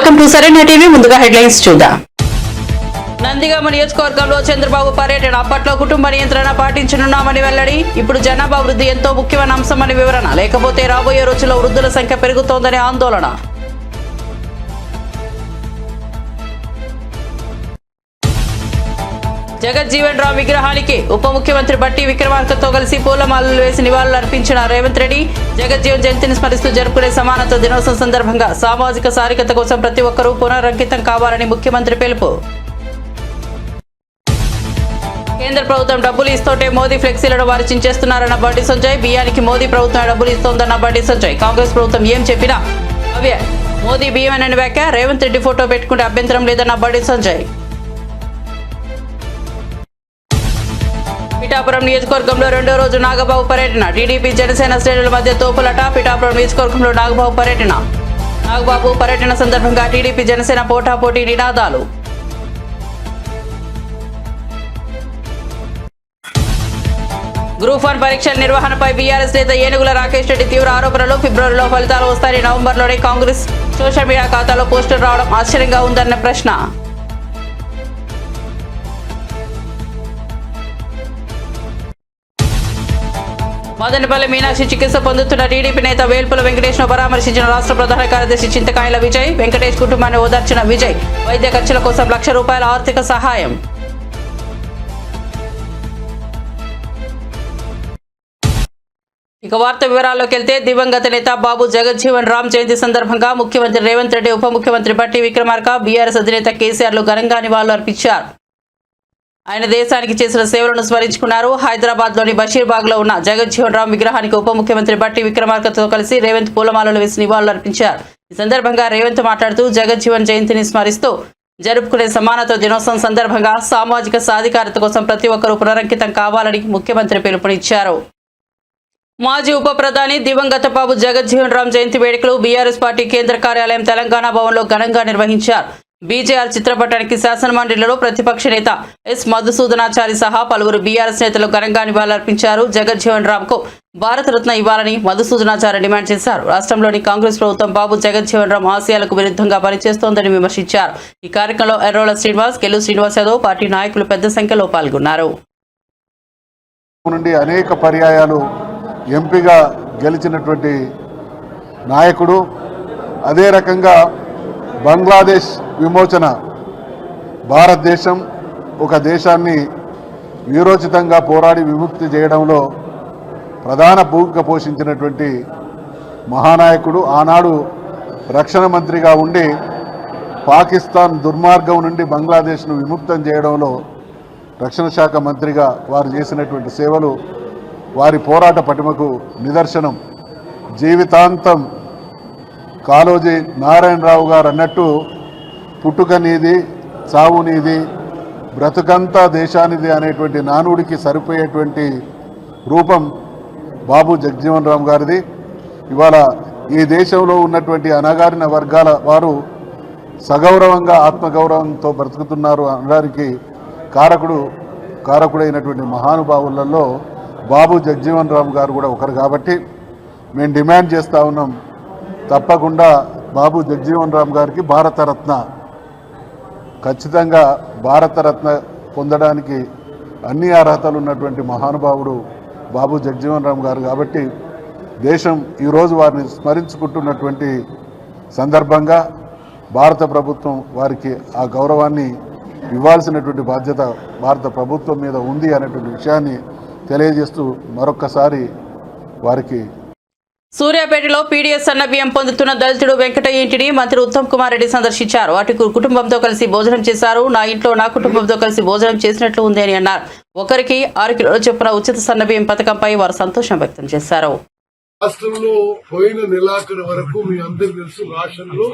Welcome to సరైన TV. ముందుగా headlines చూద్దాం. నందిగామ నియోజకవర్గంలో చంద్రబాబు పర్యటన. అప్పట్లో కుటుంబ నియంత్రణ పాటించనున్నామని వెల్లడి. ఇప్పుడు జనాభా వృద్ధి ఎంతో ముఖ్యమైన అంశమని వివరణ. లేకపోతే రాబోయే రోజుల్లో వృద్ధుల సంఖ్య పెరుగుతోందని ఆందోళన. జగజ్జీవన్ రామ్ విగ్రహానికి ఉప ముఖ్యమంత్రి బట్టి విక్రమార్కతో కలిసి పూలమాలలు వేసి నివాళులు అర్పించిన రేవంత్ రెడ్డి. జగజ్జీవన్ జయంతిని స్మరిస్తూ జరుపుకునే సమానత్వ దినోత్సవం సందర్భంగా సామాజిక సారికత కోసం ప్రతి ఒక్కరూ పునరంకితం కావాలని ముఖ్యమంత్రి పిలుపు. కేంద్ర ప్రభుత్వం డబ్బులు ఇస్తుంటే మోదీ ఫ్లెక్సీలను వారు చించేస్తున్నారన్న బండి సంజయ్. బియ్యానికి మోదీ ప్రభుత్వం డబ్బులు ఇస్తోందన్న బండి సంజయ్. కాంగ్రెస్ ప్రభుత్వం ఏం చెప్పినా అవే మోదీ బియ్యమేనని వ్యాఖ్య. రేవంత్ రెడ్డి ఫోటో పెట్టుకుంటే అభ్యంతరం లేదన్న బండి సంజయ్. పిఠాపురం నియోజకవర్గంలో రెండో రోజు నాగబాబు పర్యటన. టీడీపీ జనసేన శ్రేణుల మధ్య తోపులట. పిఠాపురం నియోజకవర్గంలో నాగబాబు పర్యటన. నాగబాబు పర్యటన సందర్భంగా టీడీపీ జనసేన పోటాపోటీ నినాదాలు. గ్రూప్ 1 పరీక్షల నిర్వహణపై బీఆర్ఎస్ నేత ఏనుగుల రాకేష్ రెడ్డి తీవ్ర ఆరోపణలు. ఫిబ్రవరిలో ఫలితాలు వస్తాయని నవంబర్లోనే కాంగ్రెస్ సోషల్ మీడియా ఖాతాలో పోస్టులు రావడం ఆశ్చర్యంగా ఉందన్న ప్రశ్న. మదనపల్లి మీనాక్షి చికిత్స పొందుతున్న టీడీపీ నేత వేల్పుల వెంకటేష్ను పరామర్శించిన రాష్ట్ర ప్రధాన కార్యదర్శి చింతకాయల విజయ్. వెంకటేష్ కుటుంబాన్ని ఓదార్చిన విజయ్. వైద్య ఖర్చుల కోసం ₹1,00,000 ఆర్థిక సహాయం. ఇక వార్త వివరాల్లోకి వెళ్తే, దివంగత నేత బాబు జగజ్జీవన్ రామ్ జయంతి సందర్భంగా ముఖ్యమంత్రి రేవంత్ రెడ్డి, ఉప ముఖ్యమంత్రి బట్టి విక్రమార్క, బీఆర్ఎస్ అధినేత కేసీఆర్లు ఘనంగా నివాళులు అర్పించారు. ఆయన దేశానికి చేసిన సేవలను స్మరించుకున్నారు. హైదరాబాద్లోని బషీర్బాగ్లో ఉన్న జగజ్జీవన్ రామ్ విగ్రహానికి ఉప ముఖ్యమంత్రి బట్టి విక్రమార్కతో కలిసి రేవంత్ పూలమాలలు వేసి నివాళులు అర్పించారు. ఈ సందర్భంగా రేవంత్ మాట్లాడుతూ, జగజ్జీవన్ జయంతిని స్మరిస్తూ జరుపుకునే సమానత్వ దినోత్సవం సందర్భంగా సామాజిక సాధికారత కోసం ప్రతి ఒక్కరూ పునరంకితం కావాలని ముఖ్యమంత్రి పిలుపునిచ్చారు. మాజీ ఉప ప్రధాని దివంగత బాబు జగజ్జీవన్ రామ్ జయంతి వేడుకలు బీఆర్ఎస్ పార్టీ కేంద్ర కార్యాలయం తెలంగాణ భవన్లో ఘనంగా నిర్వహించారు. బీజేఆర్ చిత్రపటానికి శాసనమండలిలో ప్రతిపక్ష నేత ఎస్ మధుసూదనాచారి సహా పలువురు బీఆర్ఎస్ నేతలు ఘనంగా నివాళులర్పించారు. జగజ్జీవన్ రామ్ కు భారతరత్న ఇవ్వాలని మధుసూదనాచారి డిమాండ్ చేశారు. రాష్ట్రంలోని కాంగ్రెస్ ప్రభుత్వం బాబు జగజ్జీవన్ రామ్ ఆశయాలకు విరుద్ధంగా పనిచేస్తోందని విమర్శించారు. ఈ కార్యక్రమంలో ఎర్రోల శ్రీనివాస్, కెల్లు శ్రీనివాస్ యాదవ్, పార్టీ నాయకులు పెద్ద సంఖ్యలో పాల్గొన్నారు. అనేక పర్యాయాలు ఎంపీగా గెలిచినటువంటి నాయకుడు. అదే రకంగా బంగ్లాదేశ్ విమోచన, భారతదేశం ఒక దేశాన్ని వీరోచితంగా పోరాడి విముక్తి చేయడంలో ప్రధాన భూమిక పోషించినటువంటి మహానాయకుడు. ఆనాడు రక్షణ మంత్రిగా ఉండి పాకిస్తాన్ దుర్మార్గం నుండి బంగ్లాదేశ్ను విముక్తం చేయడంలో రక్షణ శాఖ మంత్రిగా వారు చేసినటువంటి సేవలు వారి పోరాట పటిమకు నిదర్శనం. జీవితాంతం కాళోజీ నారాయణరావు గారు అన్నట్టు, పుట్టుక నీది, చావు నీది, బ్రతుకంతా దేశానిది అనేటువంటి నానుడికి సరిపోయేటువంటి రూపం బాబు జగజ్జీవన్ రామ్ గారిది. ఇవాళ ఈ దేశంలో ఉన్నటువంటి అణగారిన వర్గాల వారు సగౌరవంగా ఆత్మగౌరవంతో బ్రతుకుతున్నారు అనడానికి కారకుడైనటువంటి మహానుభావులలో బాబు జగజ్జీవన్ రామ్ గారు కూడా ఒకరు. కాబట్టి మేము డిమాండ్ చేస్తూ ఉన్నాం, తప్పకుండా బాబు జగజ్జీవన్ రామ్ గారికి భారతరత్న, ఖచ్చితంగా భారతరత్న పొందడానికి అన్ని అర్హతలు ఉన్నటువంటి మహానుభావుడు బాబు జగజ్జీవన్ రామ్ గారు. కాబట్టి దేశం ఈరోజు వారిని స్మరించుకుంటున్నటువంటి సందర్భంగా భారత ప్రభుత్వం వారికి ఆ గౌరవాన్ని ఇవ్వాల్సినటువంటి బాధ్యత భారత ప్రభుత్వం మీద ఉంది అనేటువంటి విషయాన్ని తెలియజేస్తూ మరొక్కసారి వారికి. సూర్యాపేటలో పీడీఎస్ సన్న బియ్యం పొందుతున్న దళితుడు వెంకటయ్య ఇంటిని మంత్రి ఉత్తమ్ కుమార్ రెడ్డి సందర్శించారు. వాటి కుటుంబంతో కలిసి భోజనం చేశారు. నా ఇంట్లో నా కుటుంబంతో కలిసి భోజనం చేసినట్లు ఉంది అని అన్నారు. ఒకరికి 6 కిలోల చొప్పున ఉచిత సన్న బియ్యం పథకంపై వారు సంతోషం వ్యక్తం చేశారు. రాష్ట్రంలో పోయిన నెలాఖరు వరకు మీ అందరు తెలుసు, రాష్ట్రంలో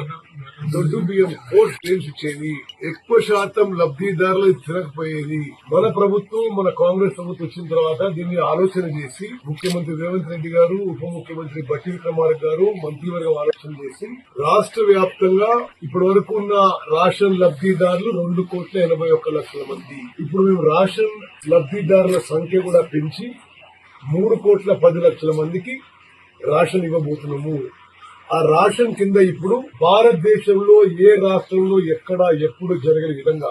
దొడ్డు బియ్యం కోర్స్ ఇచ్చేది, ఎక్కువ శాతం లబ్ధిదారులు తినకపోయేది. మన ప్రభుత్వం, మన కాంగ్రెస్ ప్రభుత్వం వచ్చిన తర్వాత దీన్ని ఆలోచన చేసి ముఖ్యమంత్రి రేవంత్ రెడ్డి గారు, ఉప ముఖ్యమంత్రి బట్టి విక్రమార్క గారు, మంత్రివర్గం ఆలోచన చేసి రాష్ట్ర వ్యాప్తంగా ఇప్పటి వరకు ఉన్న రేషన్ లబ్ధిదారులు 2,81,00,000 మంది. ఇప్పుడు మేము రేషన్ లబ్ధిదారుల సంఖ్య కూడా పెంచి 3,10,00,000 మందికి రేషన్ ఇవ్వబోతున్నాము. ఆ రేషన్ కింద ఇప్పుడు భారతదేశంలో ఏ రాష్ట్రంలో ఎక్కడా ఎప్పుడు జరగని విధంగా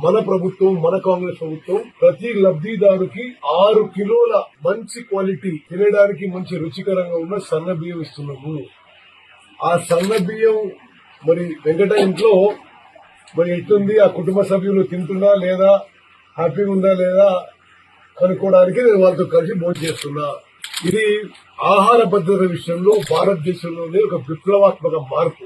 మన ప్రభుత్వం, మన కాంగ్రెస్ ప్రభుత్వం ప్రతి లబ్ధిదారుకి 6 కిలోల మంచి క్వాలిటీ తినడానికి మంచి రుచికరంగా ఉన్న సన్న బియ్యం ఇస్తున్నాము. ఆ సన్న బియ్యం మరి వెంకట ఇంట్లో మరి ఎట్లుంది, ఆ కుటుంబ సభ్యులు తింటున్నా లేదా, హ్యాపీగా ఉందా లేదా కనుక్కోవడానికి నేను వాళ్ళతో కలిసి భోజనం చేస్తున్నా. ఇది ఆహార భద్రత విషయంలో భారతదేశంలోనే ఒక విప్లవాత్మక మార్పు,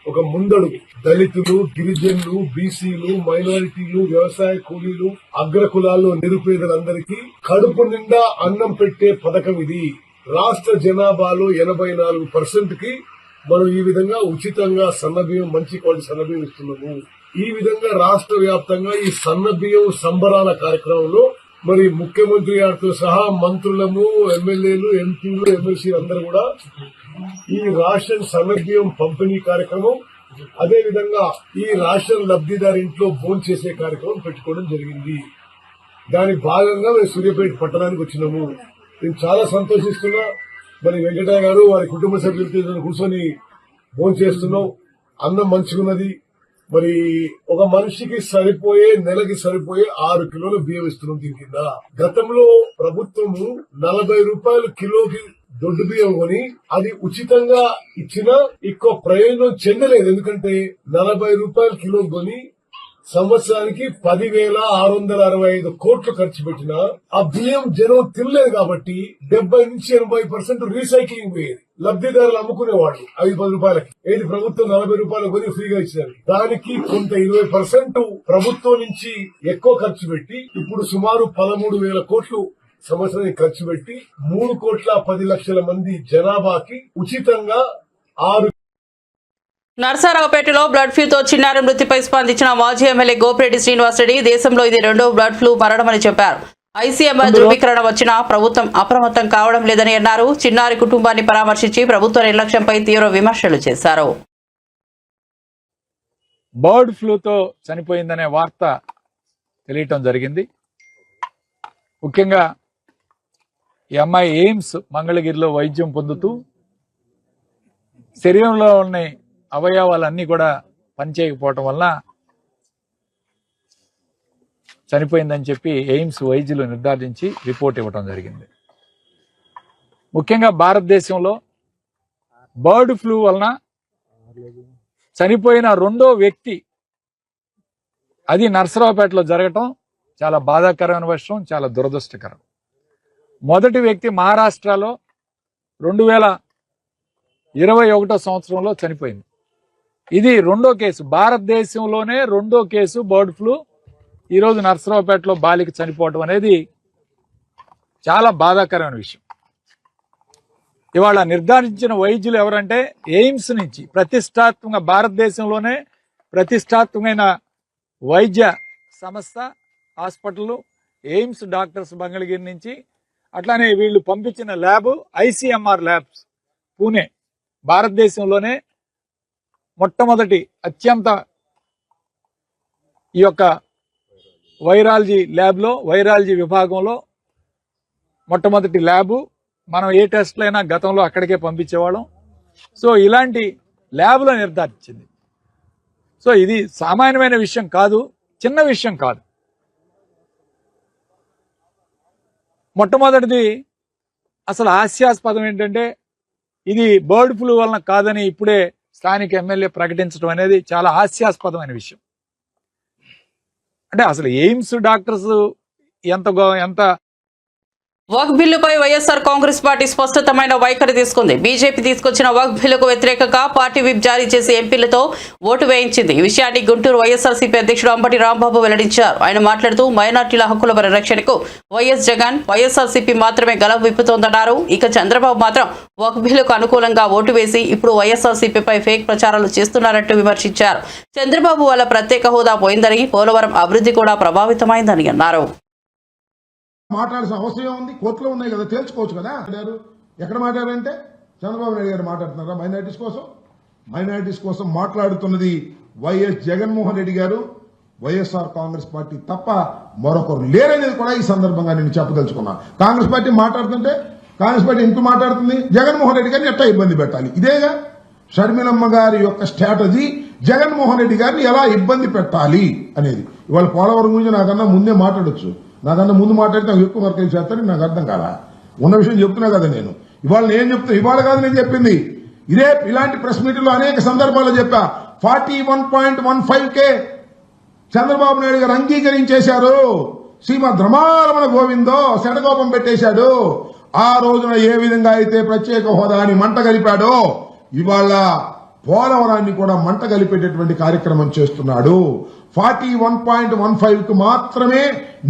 ఒక ముందడుగు. దళితులు, గిరిజనులు, బీసీలు, మైనారిటీలు, వ్యవసాయ కూలీలు, అగ్రకులాల్లో నిరుపేదలందరికీ కడుపు నిండా అన్నం పెట్టే పథకం ఇది. రాష్ట్ర జనాభాలో 84% కి మనం ఈ విధంగా ఉచితంగా సన్నబియ్యం, మంచి క్వాలిటీ సన్నబియ్యం ఇస్తున్నాము. ఈ విధంగా రాష్ట్ర వ్యాప్తంగా ఈ సన్నబియ్యం సంబరాల కార్యక్రమంలో మరి ముఖ్యమంత్రి గారితో సహా మంత్రులము, ఎమ్మెల్యేలు, ఎంపీలు, ఎమ్మెల్సీ అందరూ కూడా ఈ రేషన్ సన్నబియ్యం పంపిణీ కార్యక్రమం, అదే విధంగా ఈ రేషన్ లబ్ధిదారు ఇంట్లో భోజనం చేసే కార్యక్రమం పెట్టుకోవడం జరిగింది. దాని భాగంగా మేము సూర్యాపేట పట్టణానికి వచ్చినాము. నేను చాలా సంతోషిస్తున్నా. మరి వెంకటయ్య గారు వారి కుటుంబ సభ్యులతో కూర్చొని భోజనం చేస్తున్నాం. అన్నం మంచిగున్నది. మరి ఒక మనిషికి సరిపోయే, నెలకి సరిపోయే 6 కిలోల బియ్యం ఇస్తున్నాం. దీని కింద గతంలో ప్రభుత్వము 40 రూపాయలు కిలోకి దొడ్డు బియ్యం కొని అది ఉచితంగా ఇచ్చినా ఎక్కువ ప్రయోజనం చెందలేదు. ఎందుకంటే 40 రూపాయలు కిలో కొని సంవత్సరానికి 10,665 కోట్లు ఖర్చు పెట్టినా ఆ బియ్యం జనం తినలేదు. కాబట్టి 70 నుంచి 80% రీసైక్లింగ్ పోయేది. లబ్ధిదారులు అమ్ముకునేవాళ్ళు 5-10 రూపాయలకి. ఏది ప్రభుత్వం 40 రూపాయలు కొని ఫ్రీగా ఇచ్చారు. దానికి కొంత 20% ప్రభుత్వం నుంచి ఎక్కువ ఖర్చు పెట్టి ఇప్పుడు సుమారు 13,000 కోట్లు సంవత్సరానికి ఖర్చు పెట్టి 3,10,00,000 మంది జనాభాకి ఉచితంగా 6 నర్సారావుపేటలో బర్డ్ ఫ్లూతో చిన్నారి మృతిపై స్పందించిన మాజీ ఎమ్మెల్యే గోపిరెడ్డి శ్రీనివాసరెడ్డి దేశంలో ఇది 2వ బర్డ్ ఫ్లూ మరణమని చెప్పారు. ఐసీఎంఆర్ ధృవీకరణ వచ్చినా ప్రభుత్వం అప్రమత్తం కావడం లేదని అన్నారు. చిన్నారి కుటుంబాన్ని పరామర్శించి ప్రభుత్వ నిర్లక్ష్యంపై తీవ్ర విమర్శలు చేశారు. బర్డ్ ఫ్లూతో చనిపోయిందనే వార్త తెలియటం జరిగింది. ముఖ్యంగా ఈ అమ్మాయి ఎయిమ్స్ మంగళగిరిలో వైద్యం పొందుతూ శరీరంలో ఉన్న అవయవాలన్నీ కూడా పనిచేయకపోవటం వల్ల చనిపోయిందని చెప్పి ఎయిమ్స్ వైద్యులు నిర్ధారించి రిపోర్ట్ ఇవ్వటం జరిగింది. ముఖ్యంగా భారతదేశంలో బర్డ్ ఫ్లూ వలన చనిపోయిన 2వ వ్యక్తి అది నర్సరావుపేటలో జరగటం చాలా బాధాకరమైన విషయం, చాలా దురదృష్టకరం. మొదటి వ్యక్తి మహారాష్ట్రలో 2021 సంవత్సరంలో చనిపోయింది. ఇది 2వ కేసు, భారతదేశంలోనే 2వ కేసు బర్డ్ ఫ్లూ ఈరోజు నర్సరావుపేటలో బాలిక చనిపోవడం అనేది చాలా బాధాకరమైన విషయం. ఇవాళ నిర్ధారించిన వైద్యులు ఎవరంటే ఎయిమ్స్ నుంచి ప్రతిష్టాత్మక, భారతదేశంలోనే ప్రతిష్టాత్మకమైన వైద్య సంస్థ హాస్పిటల్ ఎయిమ్స్ డాక్టర్స్ మంగళగిరి నుంచి, అట్లానే వీళ్ళు పంపించిన ల్యాబ్ ఐసీఎంఆర్ ల్యాబ్స్ పూణే, భారతదేశంలోనే మొట్టమొదటి అత్యంత ఈ యొక్క వైరాలజీ ల్యాబ్లో, వైరాలజీ విభాగంలో మొట్టమొదటి ల్యాబు. మనం ఏ టెస్ట్లైనా గతంలో అక్కడికే పంపించేవాళ్ళం. సో ఇలాంటి ల్యాబ్లో నిర్ధారించింది. సో ఇది సామాన్యమైన విషయం కాదు, చిన్న విషయం కాదు. మొట్టమొదటిది అసలు హాస్యాస్పదం ఏంటంటే ఇది బర్డ్ ఫ్లూ వలన కాదని ఇప్పుడే స్థానిక ఎమ్మెల్యే ప్రకటించడం అనేది చాలా హాస్యాస్పదమైన విషయం. అంటే అసలు ఎయిమ్స్ డాక్టర్స్ ఎంత వక్ఫ్ బిల్లుపై వైఎస్ఆర్ కాంగ్రెస్ పార్టీ స్పష్టతమైన వైఖరి తీసుకుంది. బీజేపీ తీసుకొచ్చిన వక్ఫ్ బిల్లుకు వ్యతిరేకంగా పార్టీ విప్ జారీ చేసి ఎంపీలతో ఓటు వేయించింది. ఈ విషయాన్ని గుంటూరు వైఎస్ఆర్సీపీ అధ్యక్షుడు అంబటి రాంబాబు వెల్లడించారు. ఆయన మాట్లాడుతూ మైనార్టీల హక్కుల పరిరక్షణకు వైఎస్ జగన్, వైఎస్ఆర్సీపీ మాత్రమే గలం విప్పుతోందన్నారు. ఇక చంద్రబాబు మాత్రం వక్ఫ్ బిల్లుకు అనుకూలంగా ఓటు వేసి ఇప్పుడు వైఎస్ఆర్సీపీపై ఫేక్ ప్రచారాలు చేస్తున్నారంటూ విమర్శించారు. చంద్రబాబు వల్ల ప్రత్యేక హోదా పోయిందని, పోలవరం అభివృద్ధి కూడా ప్రభావితమైందని అన్నారు. మాట్లాడాల్సిన అవసరం ఉంది, కోర్టులో ఉన్నాయి కదా, తేల్చుకోవచ్చు కదా. ఎక్కడ మాట్లాడారంటే చంద్రబాబు నాయుడు గారు మాట్లాడుతున్నారా మైనారిటీస్ కోసం మాట్లాడుతున్నది వైఎస్ జగన్మోహన్ రెడ్డి గారు, వైఎస్ఆర్ కాంగ్రెస్ పార్టీ తప్ప మరొకరు లేరనేది కూడా ఈ సందర్భంగా నేను చెప్పదలుచుకున్నా. కాంగ్రెస్ పార్టీ మాట్లాడుతుంటే కాంగ్రెస్ పార్టీ ఎందుకు మాట్లాడుతుంది, జగన్మోహన్ రెడ్డి గారిని ఎట్లా ఇబ్బంది పెట్టాలి, ఇదేగా షర్మిలమ్మ గారి యొక్క స్ట్రాటజీ జగన్మోహన్ రెడ్డి గారిని ఎలా ఇబ్బంది పెట్టాలి అనేది. ఇవాళ పోలవరం గురించి నాకన్నా ముందే మాట్లాడొచ్చు, నాకన్నా ముందు మాట్లాడితే నాకు ఎక్కువ మార్కులు చేస్తారని నాకు అర్థం కాలా. ఉన్న విషయం చెప్తున్నా కదా నేను. ఇవాళ నేను చెప్తా, ఇవాళ కాదు నేను చెప్పింది, ఇదే ఇలాంటి ప్రెస్ మీట్లో అనేక సందర్భాల్లో చెప్పా. 41.15K చంద్రబాబు నాయుడు గారు అంగీకరించేశారు. శ్రీమద్ రమారమణ గోవిందో శటకోపం పెట్టేశాడు. ఆ రోజున ఏ విధంగా అయితే ప్రత్యేక హోదాని మంట కలిపాడో ఇవాళ పోలవరాన్ని కూడా మంట కలిపేటటువంటి కార్యక్రమం చేస్తున్నాడు. 41.15కు మాత్రమే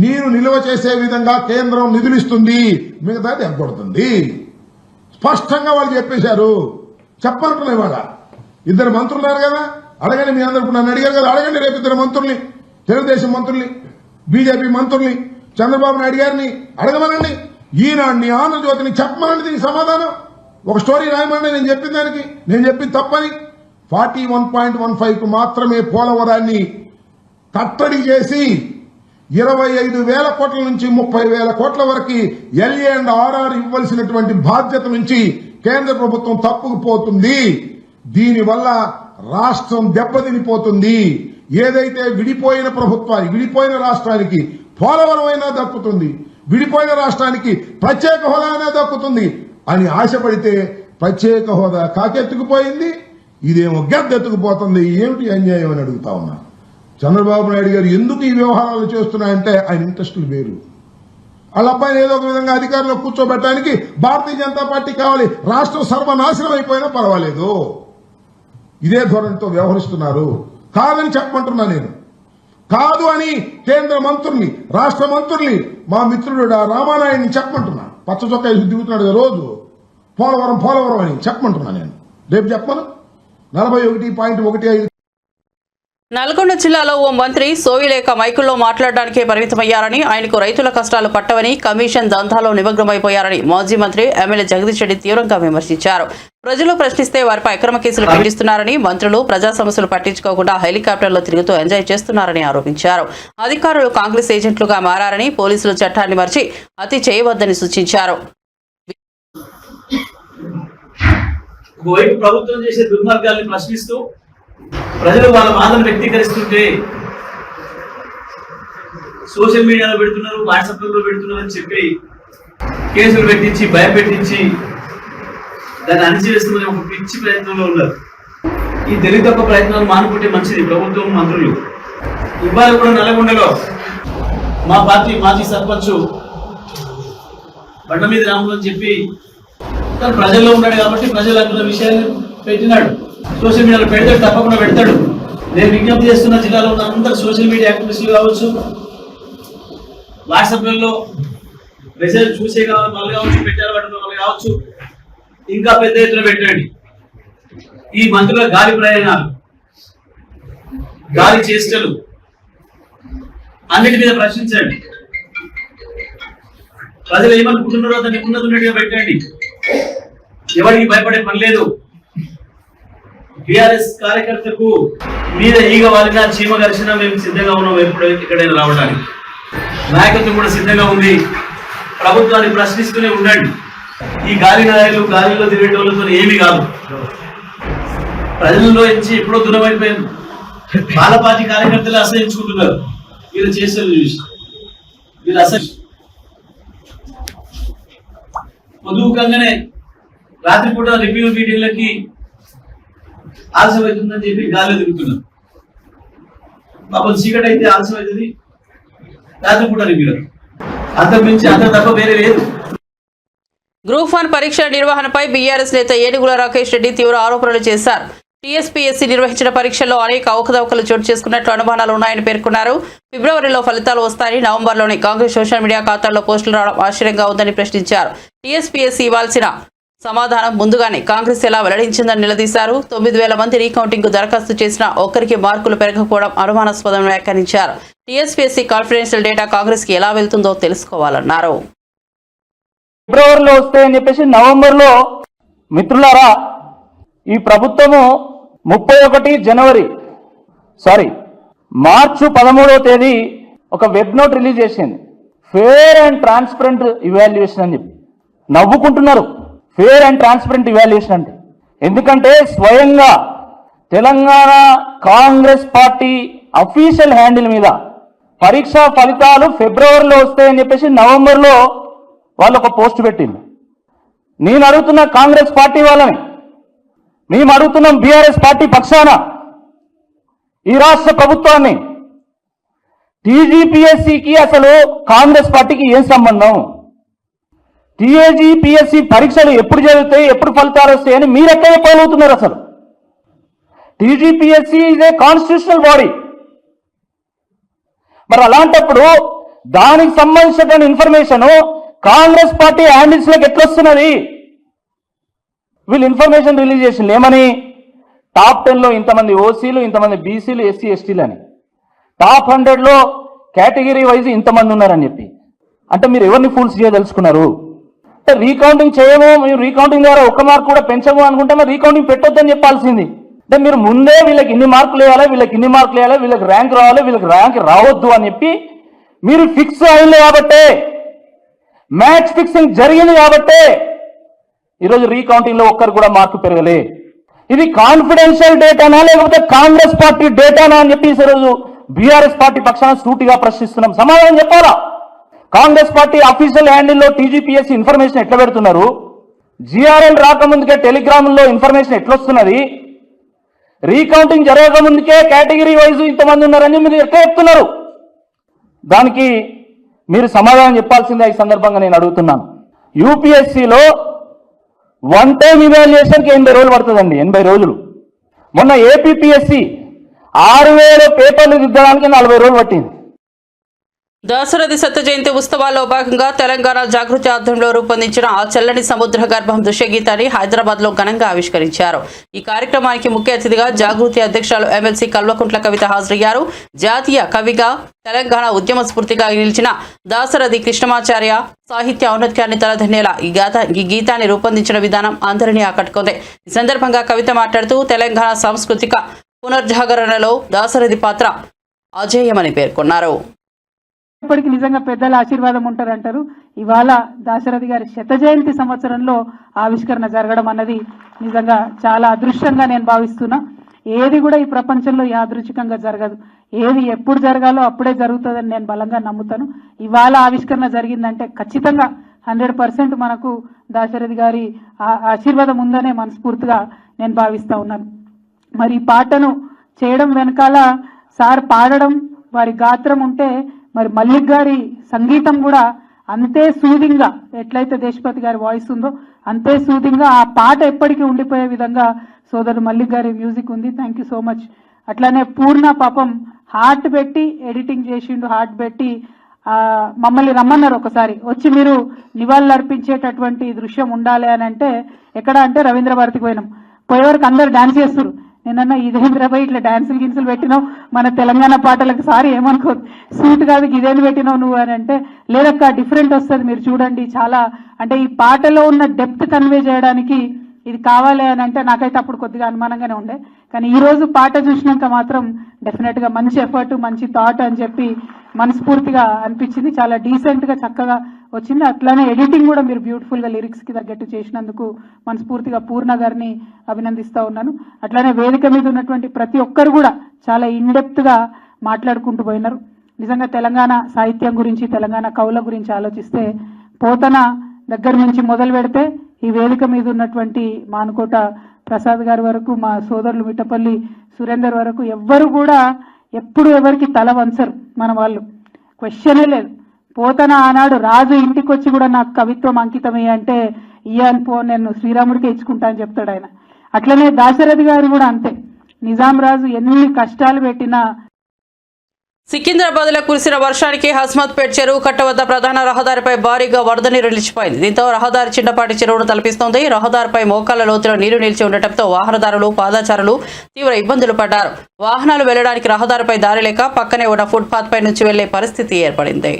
నీరు నిల్వ చేసే విధంగా కేంద్రం నిధులిస్తుంది, మిగతాది ఎగ్గొడుతుంది. స్పష్టంగా వాళ్ళు చెప్పేశారు. చెప్పనుకున్నా ఇవాళ ఇద్దరు మంత్రులు ఉన్నారు కదా, అడగండి. మీ అందరూ నన్ను అడిగారు కదా, అడగండి రేపు ఇద్దరు మంత్రుల్ని, తెలుగుదేశం మంత్రుల్ని, బీజేపీ మంత్రుల్ని, చంద్రబాబు నాయుడు గారిని అడగమనండి, ఈనాడిని, ఆంధ్రజ్యోతిని చెప్పమనండి దీనికి సమాధానం. ఒక స్టోరీ రాయమని నేను చెప్పిన దానికి, నేను చెప్పింది తప్పని. 41.15కు మాత్రమే పోలవరాన్ని కట్టడి చేసి 25,000 కోట్ల నుంచి 30,000 కోట్ల వరకు LA&RR ఇవ్వాల్సినటువంటి బాధ్యత నుంచి కేంద్ర ప్రభుత్వం తప్పుకుపోతుంది. దీనివల్ల రాష్ట్రం దెబ్బతినిపోతుంది. ఏదైతే విడిపోయిన ప్రభుత్వానికి, విడిపోయిన రాష్ట్రానికి పోలవరం అయినా దక్కుతుంది, విడిపోయిన రాష్ట్రానికి ప్రత్యేక హోదా అయినా దక్కుతుంది అని ఆశపడితే ప్రత్యేక హోదా కాకెత్తుకుపోయింది, ఇదేమో గద్దెత్తుకుపోతుంది. ఏమిటి అన్యాయం అని అడుగుతా ఉన్నా. చంద్రబాబు నాయుడు గారు ఎందుకు ఈ వ్యవహారాలు చేస్తున్నాయంటే ఆయన ఇంట్రెస్టులు వేరు. వాళ్ళ అబ్బాయిని ఏదో ఒక విధంగా అధికారంలో కూర్చోబెట్టడానికి భారతీయ జనతా పార్టీ కావాలి. రాష్ట్రం సర్వనాశనం అయిపోయినా పర్వాలేదు, ఇదే ధోరణితో వ్యవహరిస్తున్నారు. కాదని చెప్పమంటున్నా నేను. కాదు అని కేంద్ర మంత్రుల్ని, రాష్ట్ర మంత్రుల్ని, మా మిత్రుడు రామానాయుడిని చెప్పమంటున్నా. పచ్చ చొక్కా దిగుతున్నాడు కదా రోజు, పోలవరం పోలవరం అని చెప్పమంటున్నా నేను. రేపు చెప్పను. 41.15 నల్గొండ జిల్లాలో ఓ మంత్రి సోయిలేక మైకుల్లో మాట్లాడడానికే పరిమితమయ్యారని, ఆయనకు రైతుల కష్టాలు పట్టవని, కమిషన్ దందాలో నిమగ్నమైపోయారని మాజీ మంత్రి ఎమ్మెల్యే జగదీష్ రెడ్డి తీవ్రంగా విమర్శించారు. ప్రజలు ప్రశ్నిస్తే వారిపై అక్రమ కేసులు పెట్టిస్తున్నారని, మంత్రులు ప్రజా సమస్యలు పట్టించుకోకుండా హెలికాప్టర్లో తిరుగుతూ ఎంజాయ్ చేస్తున్నారని ఆరోపించారు. అధికారులు కాంగ్రెస్ ఏజెంట్లుగా మారారని, పోలీసులు చట్టాన్ని మర్చి అతి చేయవద్దని సూచించారు. ఒకవైపు ప్రభుత్వం చేసే దుర్మార్గాల్ని ప్రశ్నిస్తూ ప్రజలు వాళ్ళ బాధను వ్యక్తీకరిస్తుంటే సోషల్ మీడియాలో పెడుతున్నారు, వాట్సాప్లో పెడుతున్నారు అని చెప్పి కేసులు పెట్టించి భయపెట్టించి దాన్ని అణిచివేస్తున్న ఒక పిచ్చి ప్రయత్నంలో ఉన్నారు. ఈ తెలివి తక్కువ ప్రయత్నాలు మానుకుంటే మంచిది ప్రభుత్వం, మంత్రులు. ఇవాళ కూడా నల్గొండలో మా పార్టీ మాజీ సర్పంచ్ బండ మీద రాములు అని చెప్పి తను ప్రజల్లో ఉన్నాడు కాబట్టి ప్రజలు అనుకున్న విషయాన్ని పెట్టినాడు. సోషల్ మీడియాలో పెడతాడు, తప్పకుండా పెడతాడు. నేను విజ్ఞప్తి చేస్తున్న జిల్లాలో ఉన్న అందరు సోషల్ మీడియా యాక్టివిస్టులు కావచ్చు, వాట్సాప్లలో మెసేజ్ చూసే వాళ్ళు కావచ్చు, పెట్టారు వాళ్ళు కావచ్చు, ఇంకా పెద్ద ఎత్తున పెట్టండి. ఈ మంత్రుల గాలి ప్రయాణాలు, గాలి చేష్టలు అన్నిటి మీద ప్రశ్నించండి. ప్రజలు ఏమనుకుంటున్నారో దాన్ని ఉన్నట్టుగా పెట్టండి. ఎవరికి భయపడే పని లేదు. టిఆర్ఎస్ కార్యకర్తకు మీద ఈగ వాలినా చీమ గరిచినా మేము సిద్ధంగా ఉన్నాం ఎప్పుడు ఎక్కడైనా రావడానికి. నాయకత్వం కూడా సిద్ధంగా ఉంది. ప్రభుత్వాన్ని ప్రశ్నిస్తూనే ఉండండి. ఈ గాలి నాయకులు, గాలిలో తిరిగేటోళ్ళతో ఏమీ కాదు. ప్రజల్లో నుంచి ఎప్పుడో దూరం అయిపోయారు. వాళ్ళ పార్టీ కార్యకర్తలు అసహించుకుంటున్నారు వీళ్ళు చేసేది చూసి. వీళ్ళు పొదుపుకంగానే రాత్రిపూట రివ్యూ మీటింగ్లకి ఆలస్యం అవుతుందని చెప్పి గాలి తిరుగుతున్నారు. పాపం చీకటి అయితే ఆలస్యం అవుతుంది, రాత్రిపూట రివ్యూ. అంతకు మించి అంత తప్ప వేరే లేదు. గ్రూప్ 1 పరీక్షల నిర్వహణపై బీఆర్ఎస్ నేత ఏనుగుల రాకేష్ రెడ్డి తీవ్ర ఆరోపణలు చేశారు. టీఎస్పీఎస్సీ నిర్వహించిన పరీక్షల్లో అనేక అవకతవకలు చోటు చేసుకున్నట్లు అనుమానాలు ఉన్నాయని పేర్కొన్నారు. ఫిబ్రవరిలో ఫలితాలు వస్తాయని, నవంబర్లోని కాంగ్రెస్ సోషల్ మీడియా ఖాతాల్లో పోస్టులు రావడం ఆశ్చర్యంగా ఉందని ప్రశ్నించారు. టీఎస్పీఎస్సీ ఇవ్వాల్సిన సమాధానం ముందుగానే కాంగ్రెస్ ఎలా వెల్లడించిందని నిలదీశారు. 9,000 మంది రీకౌంటింగ్ కు దరఖాస్తు చేసిన ఒక్కరికి మార్కులు పెరగకపోవడం అనుమానాస్పదమని వ్యాఖ్యానించారు. టీఎస్పీఎస్సీ కాన్ఫిడెన్షియల్ డేటా కాంగ్రెస్ కి ఎలా వెళ్తుందో తెలుసుకోవాలన్నారు. ఫిబ్రవరిలో వస్తాయని చెప్పేసి నవంబర్లో, మిత్రులారా, ఈ ప్రభుత్వము మార్చి 13వ తేదీ ఒక వెబ్ నోట్ రిలీజ్ చేసింది. ఫేర్ అండ్ ట్రాన్స్పరెంట్ ఇవాల్యుయేషన్ అని చెప్పి నవ్వుకుంటున్నారు. ఫేర్ అండ్ ట్రాన్స్పరెంట్ ఇవాల్యుయేషన్ అంటే ఎందుకంటే స్వయంగా Telangana Congress party official handle మీద పరీక్షా ఫలితాలు ఫిబ్రవరిలో వస్తాయని చెప్పేసి నవంబర్లో వాళ్ళు ఒక పోస్ట్ పెట్టింది. నేను అడుగుతున్న కాంగ్రెస్ పార్టీ వాళ్ళని, మేము అడుగుతున్నాం బీఆర్ఎస్ పార్టీ పక్షాన ఈ రాష్ట్ర ప్రభుత్వాన్ని, టీజీపీఎస్సీకి అసలు కాంగ్రెస్ పార్టీకి ఏం సంబంధం? టీజీపీఎస్సీ పరీక్షలు ఎప్పుడు జరుగుతాయి, ఎప్పుడు ఫలితాలు వస్తాయని మీరు ఎక్కడ చెప్పగలుగుతున్నారు? అసలు TGPSC is a constitutional body. మరి అలాంటప్పుడు దానికి సంబంధించిన ఇన్ఫర్మేషన్ కాంగ్రెస్ పార్టీ హ్యాండిల్స్ లోకి ఎట్లా వస్తున్నది? వీళ్ళు ఇన్ఫర్మేషన్ రిలీజ్ చేసింది ఏమని? టాప్ 10లో ఇంతమంది ఓసీలు, ఇంతమంది బీసీలు, ఎస్సీ ఎస్టీలు అని, టాప్ 100లో కేటగిరీ వైజ్ ఇంతమంది ఉన్నారని చెప్పి. అంటే మీరు ఎవరిని ఫూల్స్ చేయదలుచుకున్నారు? అంటే రీకౌంటింగ్ చేయము, మేము రీకౌంటింగ్ ద్వారా ఒక్క మార్క్ కూడా పెంచము అనుకుంటే మరి రీకౌంటింగ్ పెట్టొద్దని చెప్పాల్సింది. అంటే మీరు ముందే వీళ్ళకి ఇన్ని మార్కులు వేయాలి, వీళ్ళకి ఇన్ని మార్కులు వేయాలి, వీళ్ళకి ర్యాంక్ రావాలి, వీళ్ళకి ర్యాంక్ రావద్దు అని చెప్పి మీరు ఫిక్స్ అయింది కాబట్టే, మ్యాచ్ ఫిక్సింగ్ జరిగింది కాబట్టే ఈరోజు రీకౌంటింగ్ లో ఒక్కరు కూడా మార్కు పెరగలే. ఇది కాన్ఫిడెన్షియల్ డేటానా లేకపోతే కాంగ్రెస్ పార్టీ డేటానా అని చెప్పి ఈరోజు బీఆర్ఎస్ పార్టీ పక్షాన సూటిగా ప్రశ్నిస్తున్నాం. సమాధానం చెప్పాలా? కాంగ్రెస్ పార్టీ అఫీషియల్ హ్యాండిల్లో టీజీపీఎస్సీ ఇన్ఫర్మేషన్ ఎట్లా పెడుతున్నారు? జిఆర్ఎల్ రాకముందుకే టెలిగ్రామ్లో ఇన్ఫర్మేషన్ ఎట్లా వస్తున్నది? రీకౌంటింగ్ జరగకముందుకే కేటగిరీ వైజ్ ఇంతమంది ఉన్నారని మీరు ఎట్లా చెప్తున్నారు? దానికి మీరు సమాధానం చెప్పాల్సిందే ఈ సందర్భంగా నేను అడుగుతున్నాను. యూపీఎస్సీలో వన్ టైం ఇవాల్యుయేషన్కి 80 రోజులు పడుతుందండి, 80 రోజులు. మొన్న ఏపీపీఎస్సీ 6000 పేపర్లు దిద్దడానికి 40 రోజులు పట్టింది. దశరథి సత్య జయంతి ఉత్సవాల్లో భాగంగా తెలంగాణ జాగృతి ఆధ్వర్యంలో రూపొందించిన ఆ చల్లని సముద్ర గర్భం దృశ్య గీతాన్ని హైదరాబాద్ లో ఘనంగా ఆవిష్కరించారు. ఈ కార్యక్రమానికి ముఖ్య అతిథిగా జాగృతి అధ్యక్షులు ఎమ్మెల్సీ కల్వకుంట్ల కవిత హాజరయ్యారు. జాతీయ కవిగా తెలంగాణ ఉద్యమ స్ఫూర్తిగా నిలిచిన దాశరథి కృష్ణమాచార్య సాహిత్య ఔన్నత్యాన్ని తలదన్నేలా ఈ గీతాన్ని రూపొందించిన విధానం అందరినీ ఆకట్టుకుంది. ఈ సందర్భంగా కవిత మాట్లాడుతూ తెలంగాణ సాంస్కృతిక పునర్జాగరణలో దాశరథి పాత్ర అజేయమని పేర్కొన్నారు. ఇప్పటికి నిజంగా పెద్దల ఆశీర్వాదం ఉంటారంటారు. ఇవాళ దాశరథి గారి 100వ జయంతి సంవత్సరంలో ఆవిష్కరణ జరగడం అన్నది నిజంగా చాలా అదృష్టంగా నేను భావిస్తున్నా. ఏది కూడా ఈ ప్రపంచంలో యాదృచ్ఛికంగా జరగదు. ఏది ఎప్పుడు జరగాలో అప్పుడే జరుగుతుందని నేను బలంగా నమ్ముతాను. ఇవాళ ఆవిష్కరణ జరిగిందంటే ఖచ్చితంగా 100% మనకు దాశరథి గారి ఆశీర్వాదం ఉందనే మనస్ఫూర్తిగా నేను భావిస్తా ఉన్నాను. మరి ఈ పాటను చేయడం వెనకాల సార్ పాడడం, వారి గాత్రం ఉంటే మరి మల్లిక్ గారి సంగీతం కూడా అంతే సూదింగ్ గా, ఎట్లయితే దేశపతి గారి వాయిస్ ఉందో అంతే సూదింగ్ గా ఆ పాట ఎప్పటికీ ఉండిపోయే విధంగా సోదరుడు మల్లిక్ గారి మ్యూజిక్ ఉంది. Thank you so much. అట్లానే పూర్ణ పాపం హార్ట్ పెట్టి ఎడిటింగ్ చేసిండు, హార్ట్ పెట్టి మమ్మల్ని రమ్మన్నారు ఒకసారి వచ్చి మీరు నివాళులు అర్పించేటటువంటి దృశ్యం ఉండాలి అని అంటే, ఎక్కడ అంటే రవీంద్ర భారతికి పోయినాం. పోయేవరకు అందరు డాన్స్ చేస్తారు. నేనన్నా ఇదేంద్రబాయ్ ఇట్లా డాన్సులు గిన్సులు పెట్టినావు, మన తెలంగాణ పాటలకు సారి ఏమనుకోదు, సూట్ కాదు ఇదేంది పెట్టినావు నువ్వు అని అంటే, లేదక్క డిఫరెంట్ వస్తుంది మీరు చూడండి. చాలా అంటే ఈ పాటలో ఉన్న డెప్త్ కన్వే చేయడానికి ఇది కావాలి అని అంటే నాకైతే అప్పుడు కొద్దిగా అనుమానంగానే ఉండే. కానీ ఈ రోజు పాట చూసినాక మాత్రం డెఫినెట్ గా మంచి ఎఫర్ట్, మంచి థాట్ అని చెప్పి మనస్ఫూర్తిగా అనిపించింది. చాలా డీసెంట్ గా చక్కగా వచ్చింది. అట్లానే ఎడిటింగ్ కూడా మీరు బ్యూటిఫుల్ గా లిరిక్స్ కి తగ్గట్టు చేసినందుకు మనస్ఫూర్తిగా పూర్ణ గారిని అభినందిస్తా ఉన్నాను. అట్లానే వేదిక మీద ఉన్నటువంటి ప్రతి ఒక్కరు కూడా చాలా ఇన్డెప్త్ గా మాట్లాడుకుంటూ పోయినారు. నిజంగా తెలంగాణ సాహిత్యం గురించి, తెలంగాణ కవుల గురించి ఆలోచిస్తే పోతన దగ్గర నుంచి మొదలు పెడితే ఈ వేదిక మీద ఉన్నటువంటి మానుకోట ప్రసాద్ గారి వరకు, మా సోదరులు మిట్టపల్లి సురేందర్ వరకు ఎవ్వరు కూడా ఎప్పుడు ఎవరికి తల వంచరు. మన వాళ్ళు క్వశ్చనే లేదు. పోతన ఆనాడు రాజు ఇంటికి వచ్చి కూడా నాకు కవిత్వం అంకితమే అంటే ఇయ్యాను పో, నేను శ్రీరాముడికే ఇచ్చుకుంటా అని చెప్తాడు ఆయన. అట్లనే దాశరథి గారు కూడా అంతే. నిజాం రాజు ఎన్ని కష్టాలు పెట్టినా. సికింద్రాబాద్ లో కురిసిన వర్షానికి హస్మత్పేట్ చెరువు కట్ట వద్ద ప్రధాన రహదారిపై భారీగా వరద నీరు నిలిచిపోయింది. దీంతో రహదారి చిన్నపాటి చెరువును తలపిస్తోంది. రహదారిపై మోకాళ్ల లోతులో నీరు నిలిచి ఉండటంతో వాహనదారులు, పాదచారులు తీవ్ర ఇబ్బందులు పడ్డారు. వాహనాలు వెళ్లడానికి రహదారిపై దారి లేక పక్కనే ఉన్న ఫుట్పాత్ పై నుంచి వెళ్లే పరిస్థితి ఏర్పడింది.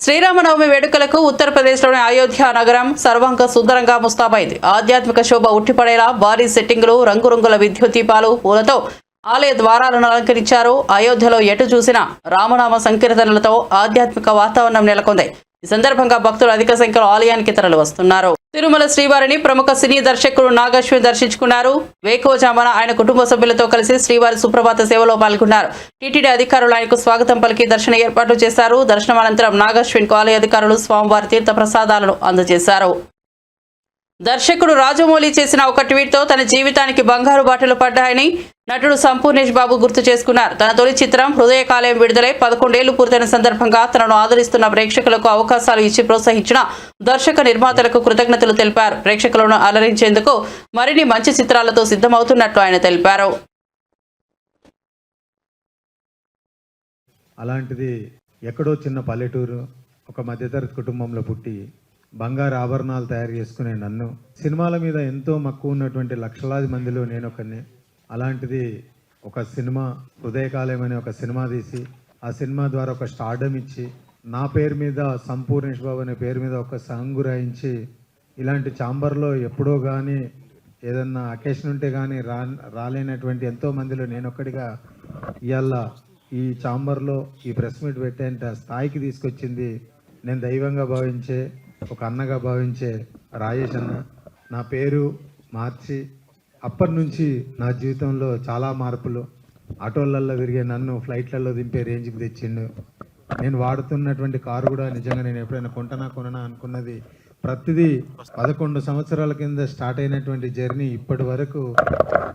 శ్రీరామనవమి వేడుకలకు ఉత్తరప్రదేశ్లోని అయోధ్య నగరం సర్వాంగ సుందరంగా ముస్తాబైంది. ఆధ్యాత్మిక శోభ ఉట్టిపడేలా భారీ సెట్టింగులు, రంగురంగుల విద్యుత్ దీపాలు, పూలతో ఆలయ ద్వారాలను అలంకరించారు. అయోధ్యలో ఎటు చూసినా రామనామ సంకీర్తనలతో ఆధ్యాత్మిక వాతావరణం నెలకొంది. ఈ సందర్భంగా భక్తులు అధిక సంఖ్యలో ఆలయానికి తరలి వస్తున్నారు. తిరుమల శ్రీవారిని ప్రముఖ సినీ దర్శకుడు నాగశ్విన్ దర్శించుకున్నారు. వేకువజామున ఆయన కుటుంబ సభ్యులతో కలిసి శ్రీవారి సుప్రభాత సేవలో పాల్గొన్నారు. టీటీడీ అధికారులు ఆయనకు స్వాగతం పలికి దర్శన ఏర్పాట్లు చేశారు. దర్శనం అనంతరం నాగశ్విన్ కు ఆలయ అధికారులు స్వామివారి తీర్థ ప్రసాదాలను అందజేశారు. దర్శకుడు రాజమౌళి చేసిన ఒక ట్వీట్తో తన జీవితానికి బంగారు బాటలు పడ్డాయని నటుడు సంపూర్ణేష్ బాబు గుర్తు చేసుకున్నారు. తన తొలి చిత్రం హృదయకాలయం విడుదలై 11 ఏళ్లు పూర్తయిన సందర్భంగా తనను ఆదరిస్తున్న ప్రేక్షకులకు అవకాశాలు ఇచ్చి ప్రోత్సహించిన దర్శక నిర్మాతలకు కృతజ్ఞతలు తెలిపారు. ప్రేక్షకులను అలరించేందుకు మరిన్ని మంచి చిత్రాలతో సిద్ధమవుతున్నట్లు ఆయన తెలిపారు. అలాంటిది ఎక్కడో చిన్న పల్లెటూరు ఒక మధ్యతరగతి కుటుంబంలో పుట్టి బంగారు ఆభరణాలు తయారు చేసుకునే నన్ను సినిమాల మీద ఎంతో మక్కువ ఉన్నటువంటి లక్షలాది మందిలో నేను ఒకరిని. అలాంటిది ఒక సినిమా హృదయకాలయం అనే ఒక సినిమా తీసి ఆ సినిమా ద్వారా ఒక స్టార్డమ్ ఇచ్చి నా పేరు మీద సంపూర్ణేష్ బాబు అనే పేరు మీద ఒక సాంగ్ రాయించి ఇలాంటి ఛాంబర్లో ఎప్పుడో కానీ ఏదన్నా అకేషన్ ఉంటే కానీ రాలేనటువంటి ఎంతో మందిలో నేను ఒక్కడిగా ఇవాళ ఈ ఛాంబర్లో ఈ ప్రెస్ మీట్ పెట్టేంత స్థాయికి తీసుకొచ్చింది నేను దైవంగా భావించే ఒక అన్నగా భావించే రాజేష్ అన్న. నా పేరు మార్చి అప్పటి నుంచి నా జీవితంలో చాలా మార్పులు. ఆటోలలో తిరిగే నన్ను ఫ్లైట్లలో దింపే రేంజ్కి తెచ్చిండు. నేను వాడుతున్నటువంటి కారు కూడా నిజంగా నేను ఎప్పుడైనా కొననా అనుకున్నది ప్రతిదీ 11 సంవత్సరాల కింద స్టార్ట్ అయినటువంటి జర్నీ ఇప్పటి వరకు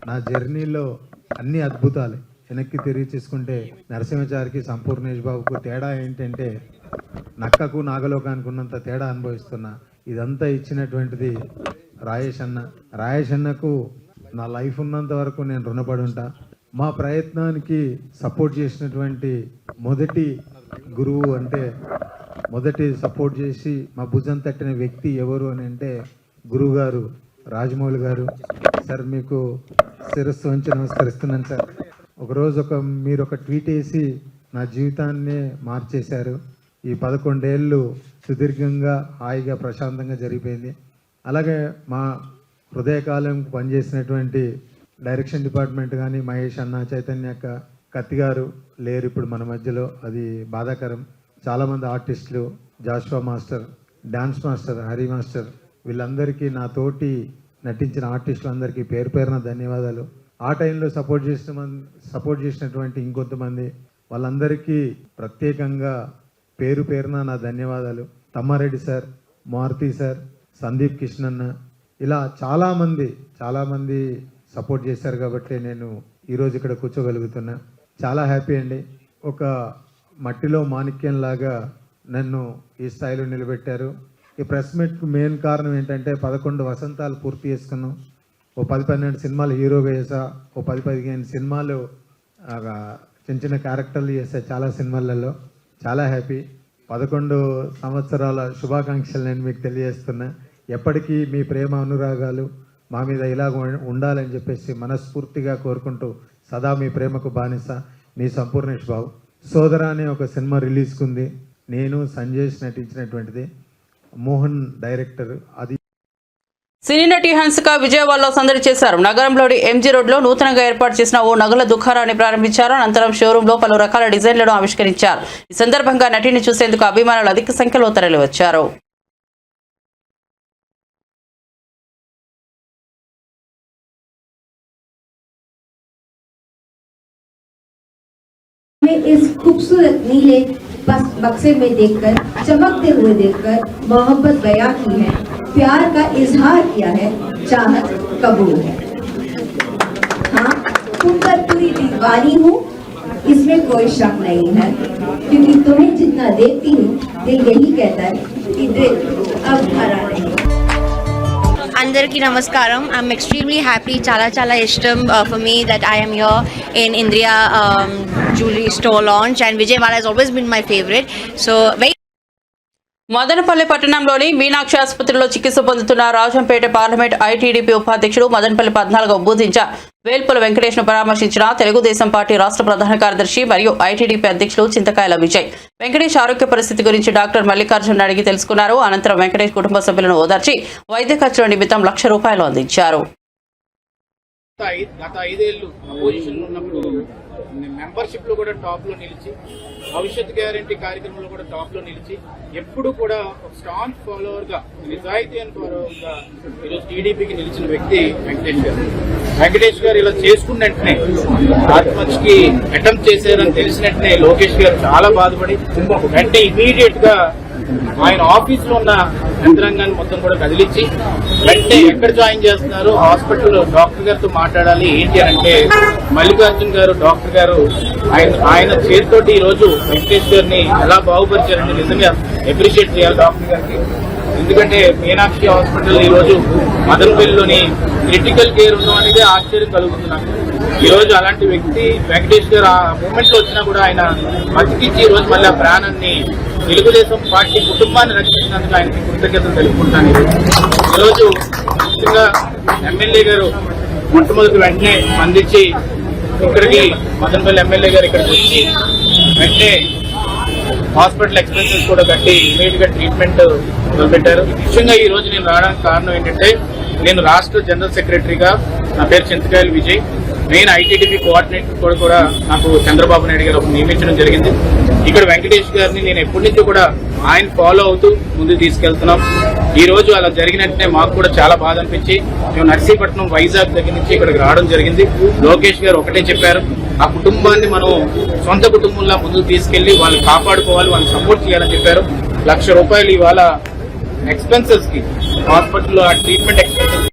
నా జర్నీలో అన్ని అద్భుతాలే. వెనక్కి తిరిగి చూసుకుంటే నరసింహచారికి సంపూర్ణేష్ బాబుకు తేడా ఏంటంటే నక్కకు నాగలోకానికి ఉన్నంత తేడా అనుభవిస్తున్నా. ఇదంతా ఇచ్చినటువంటిది రాజేష్ అన్న. రాజేష్ అన్నకు నా లైఫ్ ఉన్నంత వరకు నేను రుణపడి ఉంటా. మా ప్రయత్నానికి సపోర్ట్ చేసినటువంటి మొదటి గురువు అంటే మొదటి సపోర్ట్ చేసి మా భుజం తట్టిన వ్యక్తి ఎవరు అని అంటే గురువు గారు రాజమౌళి గారు. సార్ మీకు శిరస్సు వంచి నమస్కరిస్తున్నాను సార్. ఒకరోజు మీరు ఒక ట్వీట్ వేసి నా జీవితాన్నే మార్చేశారు. ఈ 11 ఏళ్ళు సుదీర్ఘంగా హాయిగా ప్రశాంతంగా జరిగిపోయింది. అలాగే మా హృదయకాలం పనిచేసినటువంటి డైరెక్షన్ డిపార్ట్మెంట్ కానీ మహేష్ అన్న, చైతన్య అక్క, కత్తి గారు లేరు ఇప్పుడు మన మధ్యలో, అది బాధాకరం. చాలామంది ఆర్టిస్టులు, Joshua master, dance master, Hari master, వీళ్ళందరికీ నా తోటి నటించిన ఆర్టిస్టులందరికీ పేరు పేరున ధన్యవాదాలు. ఆ టైంలో సపోర్ట్ చేసినటువంటి ఇంకొంతమంది వాళ్ళందరికీ ప్రత్యేకంగా పేరు పేరున నా ధన్యవాదాలు. తమ్మారెడ్డి సార్, మారుతి సార్, సందీప్ కృష్ణన్న, ఇలా చాలామంది సపోర్ట్ చేశారు కాబట్టి నేను ఈరోజు ఇక్కడ కూర్చోగలుగుతున్నా. చాలా హ్యాపీ అండి. ఒక మట్టిలో మాణిక్యంలాగా నన్ను ఈ స్థాయిలో నిలబెట్టారు. ఈ ప్రెస్ మీట్కు మెయిన్ కారణం ఏంటంటే 11 వసంతాలు పూర్తి చేసుకున్నాం. ఓ 10-12 సినిమాలు హీరోగా చేసా, ఓ 10-15 సినిమాలు చిన్న క్యారెక్టర్లు చేసా చాలా సినిమాలలో. చాలా హ్యాపీ. 11 సంవత్సరాల శుభాకాంక్షలు నేను మీకు తెలియజేస్తున్నా. ఎప్పటికీ మీ ప్రేమ అనురాగాలు మా మీద ఇలాగ ఉండాలని చెప్పేసి మనస్ఫూర్తిగా కోరుకుంటూ సదా మీ ప్రేమకు బానిస మీ సంపూర్ణేష్ బాబు. సోదరా అనే ఒక సినిమా రిలీజ్కుంది. నేను సంజయ్ నటించినటువంటిది. మోహన్ డైరెక్టర్. అది సినీ నటి హన్సిక విజయవాడలో సందడి చేశారు. నగరంలోని ఎంజీ రోడ్లో నూతనంగా ఏర్పాటు చేసిన ఓ నగల దుకాణాన్ని ప్రారంభించారు. అనంతరం షోరూంలో పలు రకాల డిజైన్లను ఆవిష్కరించారు. ఈ సందర్భంగా నటిని చూసేందుకు అభిమానులు అధిక సంఖ్యలో తరలివచ్చారు. इस खूबसूरत नीले बक्से में देखकर, चमकते हुए देखकर मोहब्बत बयां की है, प्यार का इजहार किया है, चाहत कबूल है। हाँ, तुम पर पूरी दीवानी हूँ, इसमें कोई शक नहीं है, क्योंकि तुम्हें जितना देखती हूँ दिल यही कहता है कि दिल अब भरा नहीं। అందరికీ నమస్కారం. I'm extremely happy. చాలా ఇష్టం for me that I am here in Indriya jewelry store launch, and Vijayawada has always been my favorite. So very Madanapalle పట్టణంలోని మీనాక్షి ఆసుపత్రిలో చికిత్స పొందుతున్న రాజంపేట పార్లమెంట్ ఐటీడీపీ ఉపాధ్యక్షుడు మదనపల్లి 14 బూదించ వేల్పుల వెంకటేష్ ను పరామర్శించిన తెలుగుదేశం పార్టీ రాష్ట్ర ప్రధాన కార్యదర్శి మరియు ఐటీడీపీ అధ్యక్షులు చింతకాయల విజయ్. వెంకటేష్ ఆరోగ్య పరిస్థితి గురించి డాక్టర్ మల్లికార్జున్ అడిగి తెలుసుకున్నారు. అనంతరం వెంకటేష్ కుటుంబ సభ్యులను ఓదార్చి వైద్య ఖర్చుల నిమిత్తం ₹1,00,000 అందించారు. గత 5 ఏళ్ళు అపోజిషన్ ఉన్నప్పుడు మెంబర్షిప్ లో కూడా టాప్ లో నిలిచి, భవిష్యత్ గ్యారంటీ కార్యక్రమంలో కూడా టాప్ లో నిలిచి, ఎప్పుడు కూడా ఒక స్ట్రాంగ్ ఫాలోవర్ గా, నిజాయితీ అని ఫాలోవర్ గా ఈరోజు టీడీపీకి నిలిచిన వ్యక్తి వెంకటేష్ గారు. వెంకటేష్ గారు ఇలా చేసుకున్న వెంటనే ఆత్మహత్యకి అటెంప్ట్ చేశారని తెలిసిన వెంటనే లోకేష్ గారు చాలా బాధపడి వెంటనే ఇమీడియట్ గా ఆయన ఆఫీస్ లో ఉన్న యంత్రాంగాన్ని మొత్తం కూడా కదిలించి వెంటనే ఎక్కడ జాయిన్ చేస్తున్నారు, హాస్పిటల్ డాక్టర్ గారితో మాట్లాడాలి ఏంటి అంటే మల్లికార్జున్ గారు డాక్టర్ గారు ఆయన చేతితోటి ఈ రోజు వెంకటేష్ గారిని ఎలా బాగుపరిచారంటే నిజంగా అప్రిషియేట్ చేయాలి డాక్టర్ గారికి. ఎందుకంటే మీనాక్షి హాస్పిటల్ ఈ రోజు మదనపల్లిలోని క్రిటికల్ కేర్ ఉండడం అనేది ఆశ్చర్యం కలుగుతున్నాను. ఈ రోజు అలాంటి వ్యక్తి వెంకటేష్ గారు ఆ మూమెంట్ లో వచ్చినా కూడా ఆయన బతికించి ఈ రోజు మళ్ళీ ఆ ప్రాణాన్ని తెలుగుదేశం పార్టీ కుటుంబాన్ని రక్షించినందుకు ఆయనకి కృతజ్ఞతలు తెలుపుకుంటాను. ఈరోజు ముఖ్యంగా ఎమ్మెల్యే గారు మొట్టమొదటి వెంటనే స్పందించి ఇక్కడికి మదనపల్లి ఎమ్మెల్యే గారు ఇక్కడికి వచ్చి వెంటనే హాస్పిటల్ ఎక్స్పెన్సెస్ కూడా కట్టి ఇమీడియట్ గా ట్రీట్మెంట్ మొదలుపెట్టారు. ముఖ్యంగా ఈ రోజు నేను రావడానికి కారణం ఏంటంటే నేను రాష్ట్ర జనరల్ సెక్రటరీగా, నా పేరు చింతకాయలు విజయ్, మెయిన్ ఐటీడీపీ కోఆర్డినేటర్ కూడా నాకు చంద్రబాబు నాయుడు గారు నియమించడం జరిగింది. ఇక్కడ వెంకటేష్ గారిని నేను ఎప్పటి నుంచో కూడా ఆయన ఫాలో అవుతూ ముందుకు తీసుకెళ్తున్నాం. ఈ రోజు అలా జరిగినట్టే మాకు కూడా చాలా బాధ అనిపించి మేము నర్సీపట్నం, వైజాగ్ దగ్గర నుంచి ఇక్కడికి రావడం జరిగింది. లోకేష్ గారు ఒకటే చెప్పారు, ఆ కుటుంబాన్ని మనం సొంత కుటుంబంలా ముందుకు తీసుకెళ్లి వాళ్ళని కాపాడుకోవాలి, వాళ్ళని సపోర్ట్ చేయాలని చెప్పారు. ₹1,00,000 ఇవాళ ఎక్స్పెన్సెస్ కి, హాస్పిటల్లో ఆ ట్రీట్మెంట్ ఎక్స్పెన్సెస్.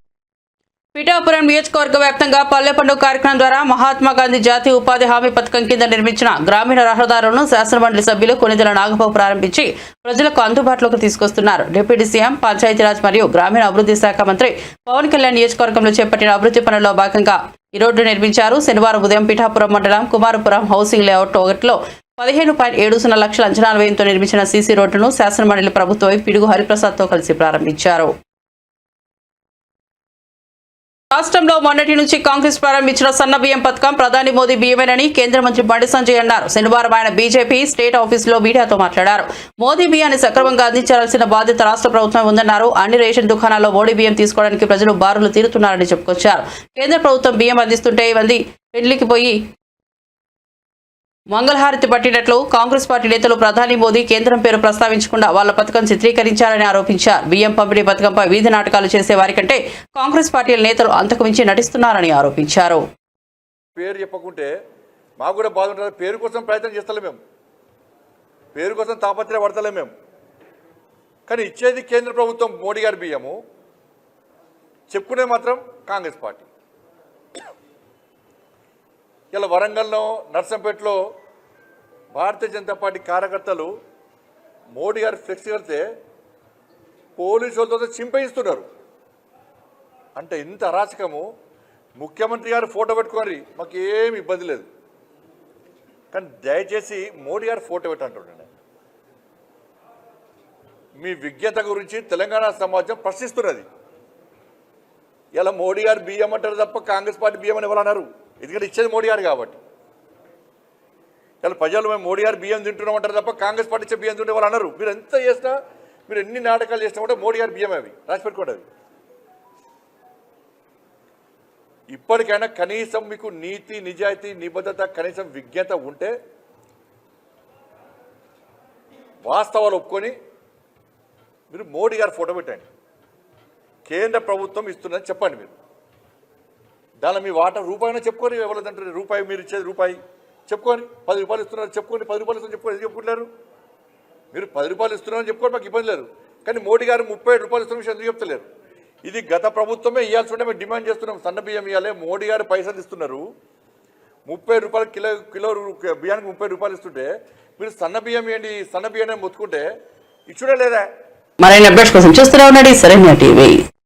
పిఠాపురం నియోజకవర్గ వ్యాప్తంగా పల్లె పండుగ కార్యక్రమం ద్వారా మహాత్మా గాంధీ జాతీయ ఉపాధి హామీ పథకం కింద నిర్మించిన గ్రామీణ రహదారులను శాసనమండలి సభ్యులు కొనిదెల నాగబాబు ప్రారంభించి ప్రజలకు అందుబాటులోకి తీసుకొస్తున్నారు. డిప్యూటీ సీఎం, పంచాయతీరాజ్ మరియు గ్రామీణ అభివృద్ధి శాఖ మంత్రి పవన్ కళ్యాణ్ నియోజకవర్గంలో చేపట్టిన అభివృద్ధి పనుల్లో భాగంగా ఈ రోడ్డు నిర్మించారు. శనివారం ఉదయం పిఠాపురం మండలం కుమారపురం హౌసింగ్ లేఅవుట్ 1లో 15.70 లక్షల అంచనాల వ్యయంతో నిర్మించిన సీసీ రోడ్డును శాసనమండలి ప్రభుత్వ పిడుగు హరిప్రసాద్తో కలిసి ప్రారంభించారు. రాష్ట్రంలో మొన్నటి నుంచి కాంగ్రెస్ ప్రారంభించిన సన్న బియ్యం పథకం ప్రధాని మోదీ బియ్యమేనని కేంద్ర మంత్రి బండి సంజయ్ అన్నారు. శనివారం ఆయన బీజేపీ స్టేట్ ఆఫీసులో మీడియాతో మాట్లాడారు. మోదీ బియ్యాన్ని సక్రమంగా అందించాల్సిన బాధ్యత రాష్ట్ర ప్రభుత్వం ఉందన్నారు. అన్ని రేషన్ దుకాణాల్లో మోడీ బియ్యం తీసుకోవడానికి ప్రజలు బారులు తీరుతున్నారని చెప్పుకొచ్చారు. కేంద్ర ప్రభుత్వం బియ్యం అందిస్తుంటే ఇవన్నీ పెళ్లికి పోయి మంగళహారతి పట్టినట్లు కాంగ్రెస్ పార్టీ నేతలు ప్రధాని మోదీ కేంద్రం పేరు ప్రస్తావించకుండా వాళ్ల పథకం చిత్రీకరించారని ఆరోపించారు. బియ్యం పంపిణీ పథకంపై వీధి నాటకాలు చేసే వారి కంటే కాంగ్రెస్ పార్టీల నేతలు అంతకు మించి నటిస్తున్నారని ఆరోపించారు. పేరు చెప్పకుంటే మాకు కూడా బాధ ఉంటుంది. పేరు కోసం ప్రయత్నం చేస్తలే మేము, పేరు కోసం తాపత్రయ పడతలే మేము. కానీ ఇచ్చేది కేంద్ర ప్రభుత్వం మోడీ గారి బియ్యము, చెప్పుకునే మాత్రం కాంగ్రెస్ పార్టీ. ఇలా వరంగల్లో, నర్సంపేటలో భారతీయ జనతా పార్టీ కార్యకర్తలు మోడీ గారు ఫ్లెక్స్ కడితే పోలీసు వాళ్ళతో చింపయిస్తున్నారు. అంటే ఇంత అరాచకము. ముఖ్యమంత్రి గారు ఫోటో పెట్టుకోరి, మాకు ఏమి ఇబ్బంది లేదు, కానీ దయచేసి మోడీ గారు ఫోటో పెట్టంటుండే. మీ విజ్ఞత గురించి తెలంగాణ సమాజం ప్రశ్నిస్తున్నది. ఇలా మోడీ గారు బియ్యం అంటారు తప్ప కాంగ్రెస్ పార్టీ బియ్యం అని ఎవరు అన్నారు? ఎందుకంటే ఇచ్చేది మోడీ గారు కాబట్టి. ఇలా ప్రజలు మేము మోడీ గారు బియ్యం తింటున్నామంటారు తప్ప కాంగ్రెస్ పార్టీ ఇచ్చే బియ్యం తింటే వాళ్ళు అన్నారు. మీరు ఎంత చేసినా, మీరు ఎన్ని నాటకాలు చేసినా కూడా మోడీ గారి బియ్యం అవి రాసి పెట్టుకోండి. అవి ఇప్పటికైనా కనీసం మీకు నీతి, నిజాయితీ, నిబద్ధత, కనీసం విజ్ఞత ఉంటే వాస్తవాలు ఒప్పుకొని మీరు మోడీ గారు ఫోటో పెట్టండి. కేంద్ర ప్రభుత్వం ఇస్తుందని చెప్పండి. మీరు దానిలో మీ వాటా రూపాయినా చెప్పుకొని, ఎవరిదంటే రూపాయి మీరు ఇచ్చేది రూపాయి చెప్పుకొని, ₹10 ఇస్తున్నారు చెప్పుకొని, ₹10 ఇస్తున్నారు చెప్పుకొని, చెప్పుకుంటున్నారు. మీరు ₹10 ఇస్తున్నారని చెప్పుకోండి, మాకు ఇబ్బంది లేదు. కానీ మోడీ గారు ₹37 ఇస్తున్న విషయం ఎందుకు చెప్తలేరు? ఇది గత ప్రభుత్వమే ఇవ్వాల్సి ఉంటే మేము డిమాండ్ చేస్తున్నాం. సన్న బియ్యం ఇవ్వాలి. మోడీ గారు పైసలు ఇస్తున్నారు, ₹30 కిలో బియ్యానికి ₹30 ఇస్తుంటే మీరు సన్న బియ్యం ఇవ్వండి, సన్న బియ్యాన్ని మొత్తుకుంటే ఇచ్చుడే లేదా? మరిన్ని అప్డేట్స్ కోసం చూస్తూనే ఉండండి సరైన టీవీ.